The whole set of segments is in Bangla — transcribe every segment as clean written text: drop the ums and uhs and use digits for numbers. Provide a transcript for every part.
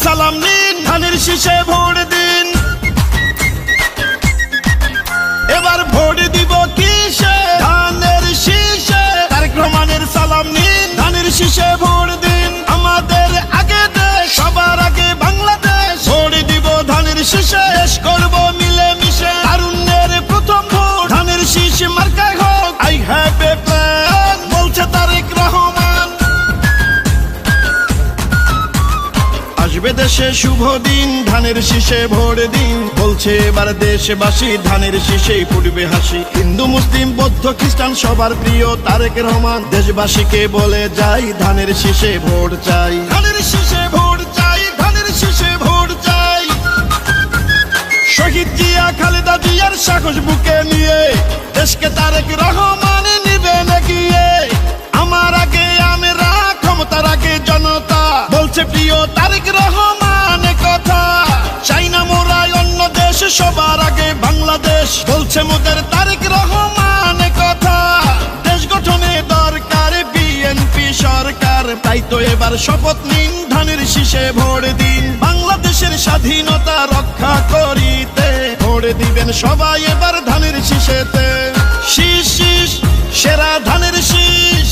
সালাম নিন, ধানের শীষে ভোট দিন। এবার ভোট দিব কিসে? ধানের শীষে। তারেক রহমানের সালাম নিন, ধানের শীষে ভোট দিন। আমাদের আগে দেশ, সবার আগে বাংলাদেশ। ভোট দিব ধানের শীষে, শেষ করব মিলে মিশে। তারুণ্যের প্রথম ভোট ধানের শীষ মার্কায় হোক। আই হ্যাভ এ প্ল্যান, বলছে তারেক রহমান। আসবে দেশে শুভ দিন, ধানের শীষে ভোট দিন। বলছে এবার দেশবাসী, ধানের শীষেই ফুটবে হাসি। হিন্দু মুসলিম বৌদ্ধ খ্রিস্টান সবার প্রিয় তারেক রহমান। দেশবাসীকে বলে যাই, ধানের শীষে ভোট চাই। ধানের শীষে ভোট চাই, ধানের শীষে ভোট চাই। শহীদ জিয়া খালেদা জিয়ার সাহস বুকে নিয়ে দেশকে তারেক রহমান নিবেন এগিয়ে। আমার আগে আমরা, ক্ষমতার আগে জনতা, বলছে প্রিয় তারেক রহমান কথা। চাই না মোরা অন্য দেশ, সবার আগে বাংলাদেশ, বলছে মোদের তারেক রহমান কথা। দেশ গঠনে দরকার বিএনপি সরকার, তাই তো এবার শপথ নিন, ধানের শীষে ভোট দিন। বাংলাদেশের স্বাধীনতা রক্ষা করিতে ভোট দিবেন সবাই এবার ধানের শীষেতে। শীষ শীষ সেরা ধানের শীষ,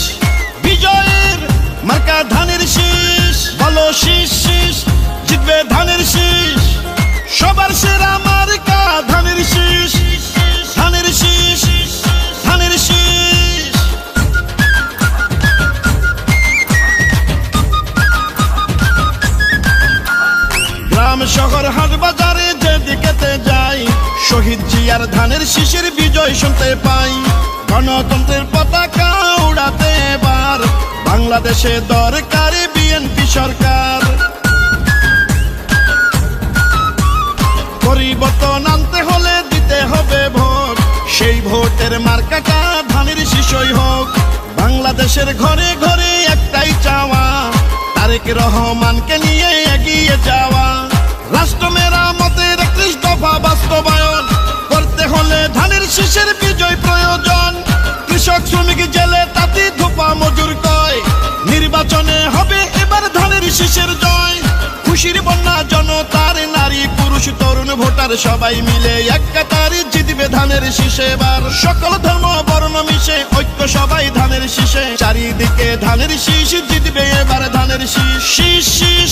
বিজয়ের মার্কা ধানের শীষ। বলো শীষ শীষ, জিতবে ধানের শীষ। সবার সেরা মার্কা ধানের শীষ, ধানের শীষ, ধানের শীষ। গ্রাম শহর হাট বাজারে যেদিকেতে যাই, শহীদ জিয়ার ধানের শীষের বিজয় শুনতে পাই। গণতন্ত্রের পতাকা উড়াতে এবার বাংলাদেশে দরকার বিএনপি সরকার। পরিবর্তন আনতে হলে দিতে হবে ভোট, সেই ভোটের মার্কাটা ধানের শীষই হোক। বাংলাদেশের ঘরে ঘরে একটাই চাওয়া, তারেক রহমানকে নিয়ে এগিয়ে যাওয়া। রাষ্ট্র মেরামতের 31 দফা বাস্তবায়ন করতে হলে ধানের শীষের বিজয় প্রয়োজন। কৃষক শ্রমিক জেলে তাঁতি ধোপা মজুর কয়, নির্বাচনে হবে এবার ধানের শীষের জয়। খুশির বন্যা জনতার, নারী পুরুষ তরুণ ভোটার সবাই মিলে এক কাতারে জিতবে ধানের শীষে এবার। সকল ধর্ম বর্ণ মিশে ঐক্য সবাই ধানের শীষে। চারিদিকে ধানের শীষ, জিতবে এবার ধানের শীষ। শীষ শীষ